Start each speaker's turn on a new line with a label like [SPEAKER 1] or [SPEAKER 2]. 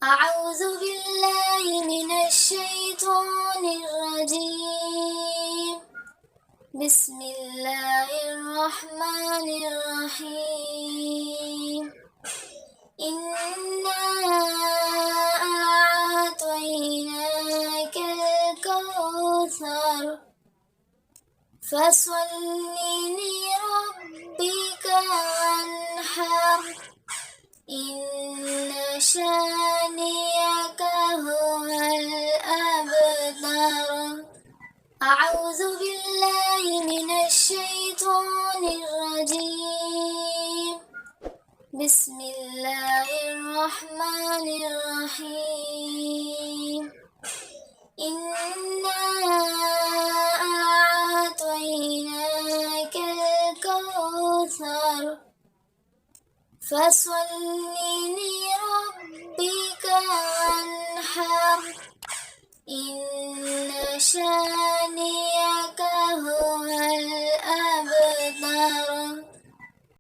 [SPEAKER 1] أعوذ بالله من الشيطان الرجيم. بسم الله الرحمن الرحيم. إنا أعطيناك الكوثر فصل لربك وانحر إن شانئك هو الأبتر. أعوذ بالله من الشيطان الرجيم. بسم الله الرحمن الرحيم. إنا أعطيناك الكوثر فصل لربك وانحر إن شانئك